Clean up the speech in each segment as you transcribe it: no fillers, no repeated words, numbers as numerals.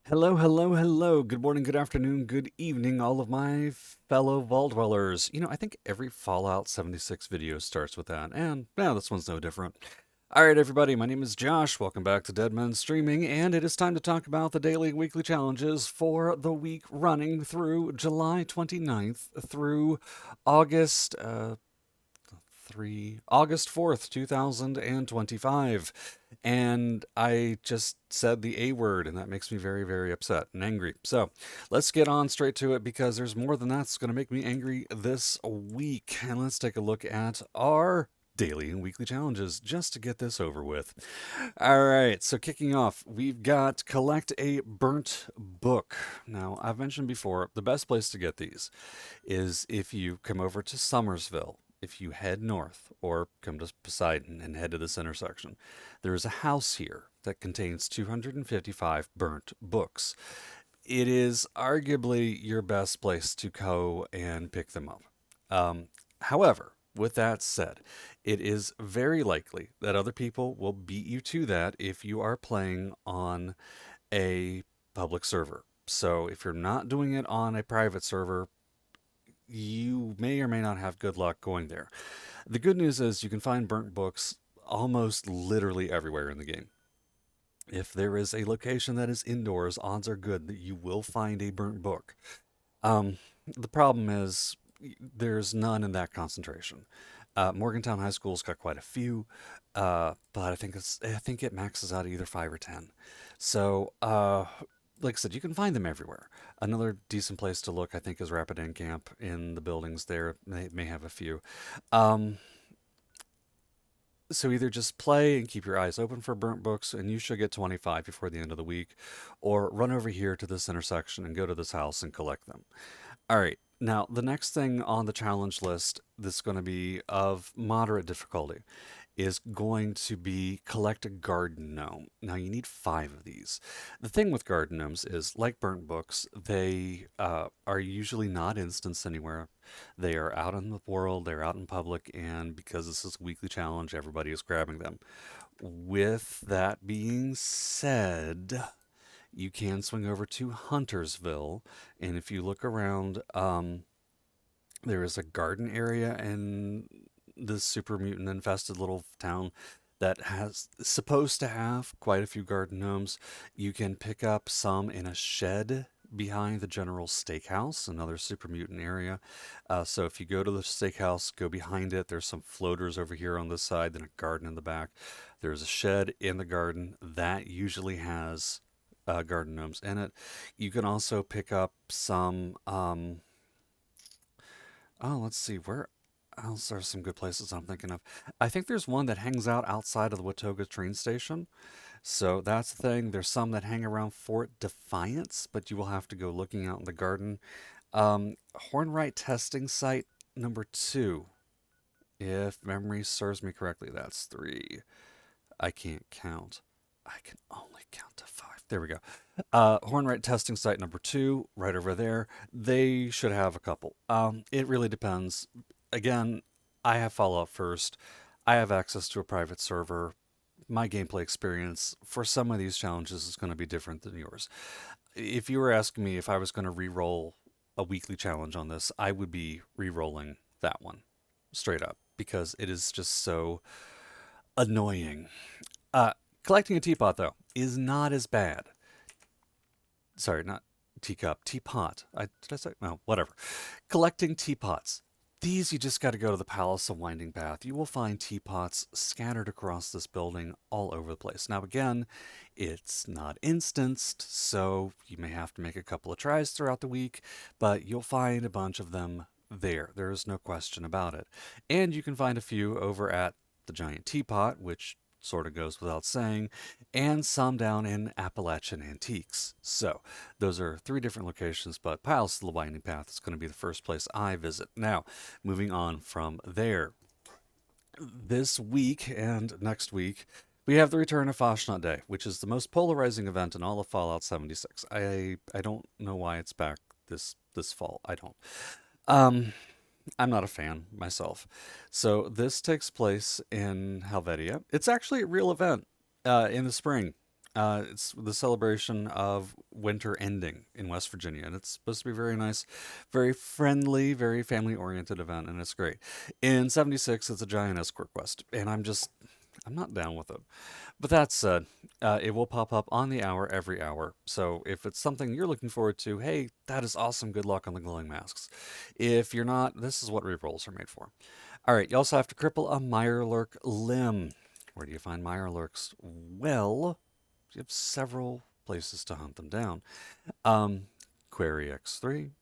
Hello, hello, hello. Good morning, good afternoon, good evening, all of my fellow Vault Dwellers. I think every Fallout 76 video starts with that, and this one's no different. All right, everybody, my name is Josh. Welcome back to Dead Men Streaming, and it is time to talk about the daily and weekly challenges for the week running through July 29th through August 4th, 2025. And I just said the A word, and that makes me very, very upset and angry. So let's get on straight to it because there's more than that's going to make me angry this week. And let's take a look at our daily and weekly challenges just to get this over with. All right, so kicking off, we've got collect a burnt book. Now, I've mentioned before, the best place to get these is if you come over to Huntersville. If you head north or come to Poseidon and head to this intersection, there is a house here that contains 255 burnt books. It is arguably your best place to go and pick them up. However, with that said, it is very likely that other people will beat you to that if you are playing on a public server. So if you're not doing it on a private server, you may or may not have good luck going there. The good news is you can find burnt books almost literally everywhere in the game. If there is a location that is indoors, odds are good that you will find a burnt book. The problem is there's none in that concentration. Morgantown High School's got quite a few, but I think it maxes out at either 5 or 10. So, like I said, you can find them everywhere. Another decent place to look, I think, is Rapid Inn Camp in the buildings there. They may have a few. Um, so either just play and keep your eyes open for burnt books, and you should get 25 before the end of the week, or run over here to this intersection and go to this house and collect them. All right. Now, the next thing on the challenge list that's going to be of moderate difficulty is going to be collect a garden gnome. Now, you need 5 of these. The thing with garden gnomes is, like burnt books, they are usually not instanced anywhere. They are out in the world, they're out in public, and because this is a weekly challenge, everybody is grabbing them. With that being said, you can swing over to Huntersville, and if you look around, there is a garden area in this super mutant infested little town that has supposed to have quite a few garden gnomes. You can pick up some in a shed behind the General Steakhouse, another super mutant area. So if you go to the steakhouse, go behind it. There's some floaters over here on this side, then a garden in the back. There's a shed in the garden that usually has garden gnomes in it. You can also pick up some. Oh, let's see. Where else are some good places I'm thinking of? I think there's one that hangs out outside of the Watoga train station. So that's the thing. There's some that hang around Fort Defiance, but you will have to go looking out in the garden. Hornwright testing site number 2. If memory serves me correctly, that's 3. I can't count. I can only count to 5. There we go. Hornwright testing site number 2, right over there. They should have a couple. It really depends. Again, I have Fallout first. I have access to a private server. My gameplay experience for some of these challenges is going to be different than yours. If you were asking me if I was going to re-roll a weekly challenge on this, I would be re-rolling that one straight up because it is just so annoying. Uh, Collecting a teapot, though, is not as bad. Sorry, not teacup, teapot. Did I say? No, whatever. Collecting teapots. These you just got to go to the Palace of Winding Path. You will find teapots scattered across this building all over the place. Now, again, it's not instanced, so you may have to make a couple of tries throughout the week, but you'll find a bunch of them there. There is no question about it. And you can find a few over at the Giant Teapot, which sort of goes without saying, and some down in Appalachian Antiques. So, those are 3 different locations, but Palace of the Winding Path is going to be the first place I visit. Now, moving on from there, this week and next week, we have the return of Fasnacht Day, which is the most polarizing event in all of Fallout 76. I don't know why it's back this fall. I don't. Um, I'm not a fan myself. So this takes place in Helvetia. It's actually a real event in the spring. It's the celebration of winter ending in West Virginia, and it's supposed to be very nice, very friendly, very family-oriented event, and it's great. In '76, it's a giant escort quest, and I'm not down with it. But that said, it will pop up on the hour every hour. So if it's something you're looking forward to, hey, that is awesome. Good luck on the glowing masks. If you're not, this is what rerolls are made for. All right, you also have to cripple a Mirelurk limb. Where do you find Mirelurks? Well, you have several places to hunt them down. Um, Query X3,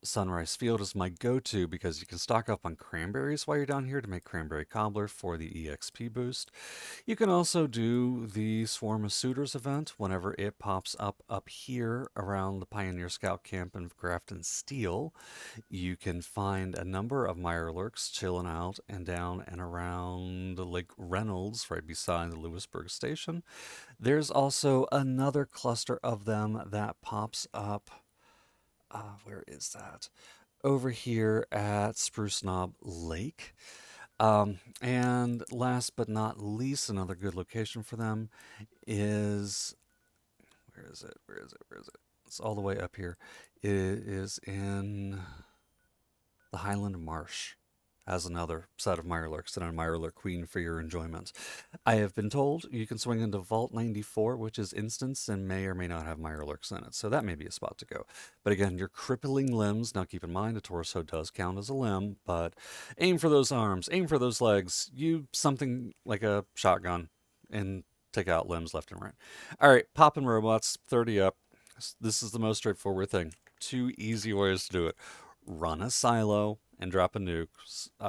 Sunrise Field is my go-to because you can stock up on cranberries while you're down here to make cranberry cobbler for the EXP boost. You can also do the Swarm of Suitors event whenever it pops up here around the Pioneer Scout Camp in Grafton Steel. You can find a number of Mirelurks chilling out and down and around Lake Reynolds right beside the Lewisburg station. There's also another cluster of them that pops up. Where is that? Over here at Spruce Knob Lake. And last but not least, another good location for them is where is it? Where is it? Where is it? It's all the way up here. It is in the Highland Marsh. Has another set of Mirelurks and a Mirelurk Queen for your enjoyment. I have been told you can swing into Vault 94, which is instance and may or may not have Mirelurks in it, so that may be a spot to go. But again, your crippling limbs, now keep in mind a torso does count as a limb, but aim for those arms, aim for those legs, use something like a shotgun and take out limbs left and right. All right, popping robots, 30 up. This is the most straightforward thing. Two easy ways to do it. Run a silo and drop a nuke.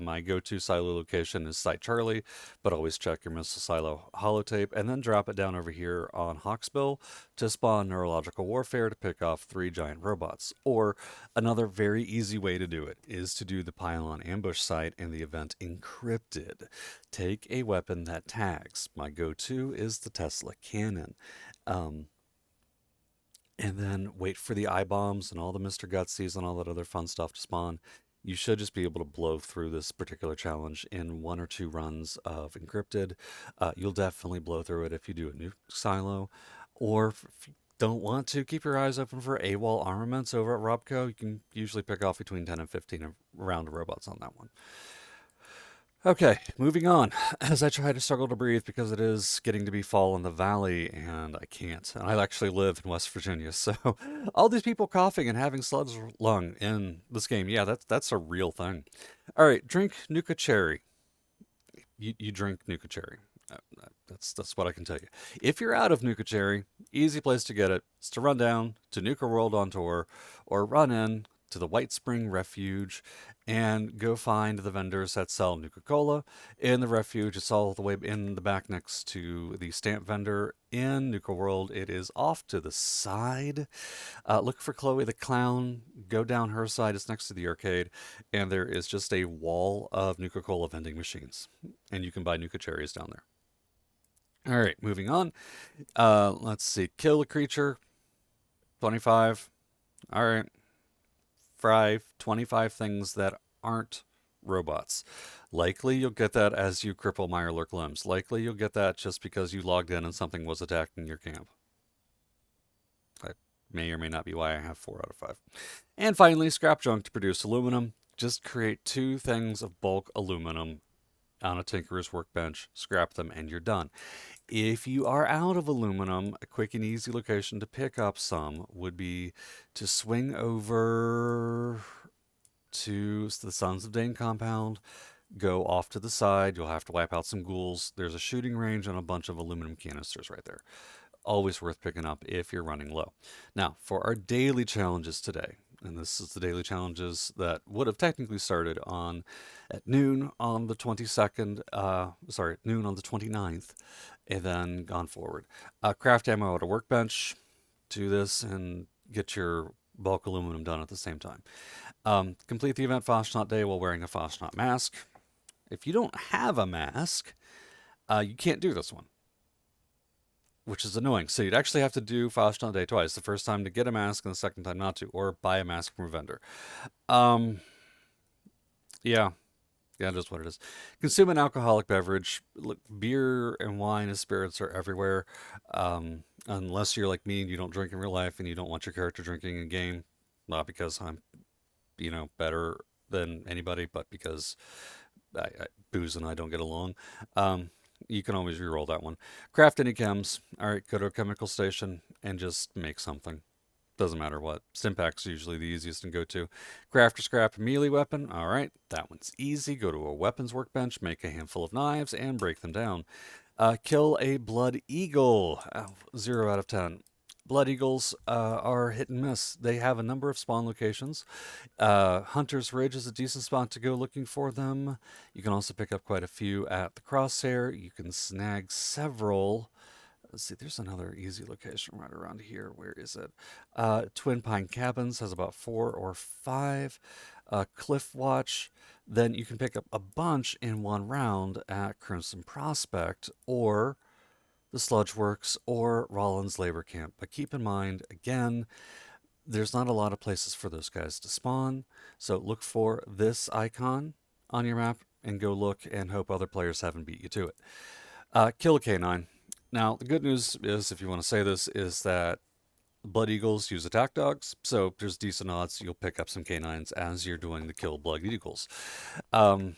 My go-to silo location is Site Charlie, but always check your missile silo holotape and then drop it down over here on Hawksbill to spawn neurological warfare to pick off 3 giant robots. Or another very easy way to do it is to do the pylon ambush site and the event encrypted. Take a weapon that tags. My go-to is the Tesla cannon. Um, and then wait for the eye bombs and all the Mr. Gutsies and all that other fun stuff to spawn. You should just be able to blow through this particular challenge in 1 or 2 runs of encrypted. You'll definitely blow through it if you do a new silo, or if you don't want to, keep your eyes open for AWOL armaments over at Robco. You can usually pick off between 10 and 15 round of robots on that one. Okay, moving on. As I try to struggle to breathe because it is getting to be fall in the valley and I can't. And I actually live in West Virginia, so all these people coughing and having sludge lung in this game, yeah, that's a real thing. All right, drink Nuka Cherry. You drink Nuka Cherry. That's what I can tell you. If you're out of Nuka Cherry, easy place to get it is to run down to Nuka World on tour or run in to the White Spring Refuge and go find the vendors that sell Nuka Cola in the refuge. It's all the way in the back next to the stamp vendor in Nuka World. It is off to the side. Look for Chloe the Clown. Go down her side. It's next to the arcade. And there is just a wall of Nuka Cola vending machines. And you can buy Nuka Cherries down there. All right, moving on. Let's see. Kill a creature. 25. All right. Fry 25 things that aren't robots. Likely you'll get that as you cripple Mirelurk limbs. Likely you'll get that just because you logged in and something was attacking your camp. That may or may not be why I have 4 out of 5. And finally, scrap junk to produce aluminum. Just create 2 things of bulk aluminum on a tinkerer's workbench, scrap them, and you're done. If you are out of aluminum, a quick and easy location to pick up some would be to swing over to the Sons of Dane compound, go off to the side. You'll have to wipe out some ghouls. There's a shooting range and a bunch of aluminum canisters right there. Always worth picking up if you're running low. Now, for our daily challenges today, and this is the daily challenges that would have technically started on at noon on the 22nd, noon on the 29th, and then gone forward. Craft ammo at a workbench, do this, and get your bulk aluminum done at the same time. Complete the event Foshnot Day while wearing a Foshnot mask. If you don't have a mask, you can't do this one, which is annoying. So you'd actually have to do Foshnot Day twice. The first time to get a mask and the second time not to, or buy a mask from a vendor. Yeah. Yeah, just what it is. Consume an alcoholic beverage. Look, beer and wine and spirits are everywhere. Unless you're like me and you don't drink in real life and you don't want your character drinking in game, not because I'm, better than anybody, but because booze and I don't get along. Um, you can always re-roll that one. Craft any chems. All right, go to a chemical station and just make something. Doesn't matter what. Stimpak's usually the easiest to go to. Craft or scrap a melee weapon. All right, that one's easy. Go to a weapons workbench, make a handful of knives, and break them down. Kill a blood eagle. 0 out of 10. Blood eagles are hit and miss. They have a number of spawn locations. Hunter's Ridge is a decent spot to go looking for them. You can also pick up quite a few at the crosshair. You can snag several. Let's see, there's another easy location right around here. Where is it? Twin Pine Cabins has about 4 or 5. Cliff Watch. Then you can pick up a bunch in one round at Crimson Prospect or the Sludge Works or Rollins Labor Camp. But keep in mind, again, there's not a lot of places for those guys to spawn. So look for this icon on your map and go look and hope other players haven't beat you to it. Kill a canine. Now, the good news is, if you want to say this, is that Blood Eagles use attack dogs, so there's decent odds you'll pick up some canines as you're doing the kill Blood Eagles. Um,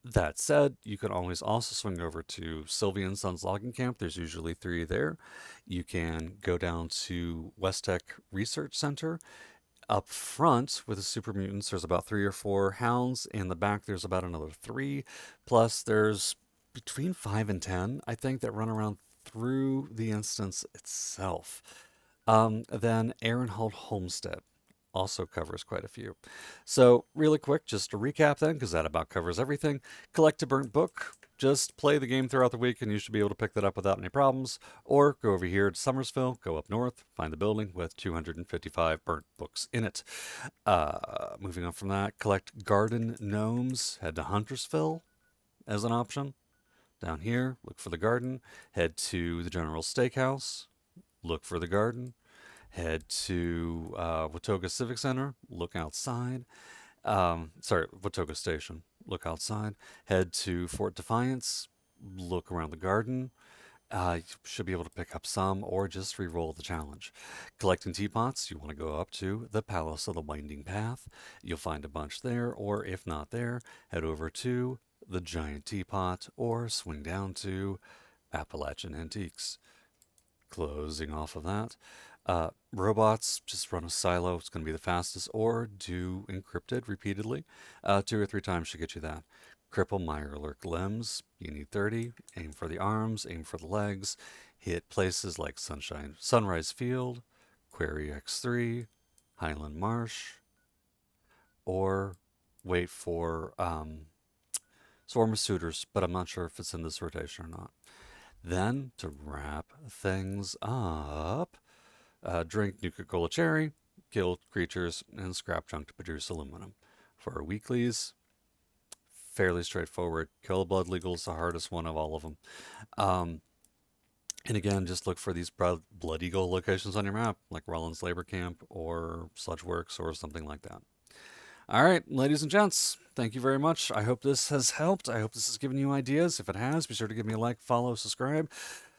that said, you can always also swing over to Sylvia and Sons Logging Camp. There's usually 3 there. You can go down to West Tech Research Center. Up front with the super mutants, there's about 3 or 4 hounds. In the back, there's about another 3. Plus, there's between 5 and 10, I think, that run around through the instance itself. Then Aaronhold Homestead also covers quite a few. So, really quick, just to recap then, because that about covers everything. Collect a burnt book. Just play the game throughout the week and you should be able to pick that up without any problems. Or go over here to Huntersville, go up north, find the building with 255 burnt books in it. Moving on from that, collect garden gnomes. Head to Huntersville as an option. Down here, look for the garden. Head to the General Steakhouse. Look for the garden. Head to Watoga Civic Center. Look outside. Watoga Station. Look outside. Head to Fort Defiance. Look around the garden. You should be able to pick up some or just re-roll the challenge. Collecting teapots, you want to go up to the Palace of the Winding Path. You'll find a bunch there, or if not there, head over to the Giant Teapot or swing down to Appalachian Antiques. Closing off of that, robots, just run a silo. It's going to be the fastest, or do encrypted repeatedly. 2 or 3 times should get you that. Cripple Mirelurk limbs. You need 30. Aim for the arms, aim for the legs. Hit places like Sunrise Field, Quarry X3, Highland Marsh, or wait for Swarm of Suitors, but I'm not sure if it's in this rotation or not. Then, to wrap things up, drink Nuka-Cola Cherry, kill creatures, and scrap junk to produce aluminum. For our weeklies, fairly straightforward. Kill a Blood Eagle is the hardest one of all of them. Um, and again, just look for these Blood Eagle locations on your map, like Rollins Labor Camp or Sludge Works or something like that. All right, ladies and gents, thank you very much. I hope this has helped. I hope this has given you ideas. If it has, be sure to give me a like, follow, subscribe,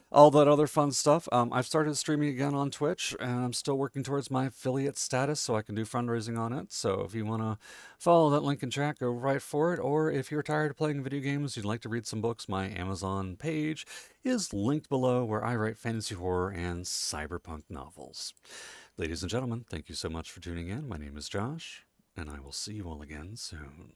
all that other fun stuff. I've started streaming again on Twitch, and I'm still working towards my affiliate status so I can do fundraising on it. So if you want to follow that link in chat, go right for it. Or if you're tired of playing video games, you'd like to read some books, my Amazon page is linked below where I write fantasy horror and cyberpunk novels. Ladies and gentlemen, thank you so much for tuning in. My name is Josh, and I will see you all again soon.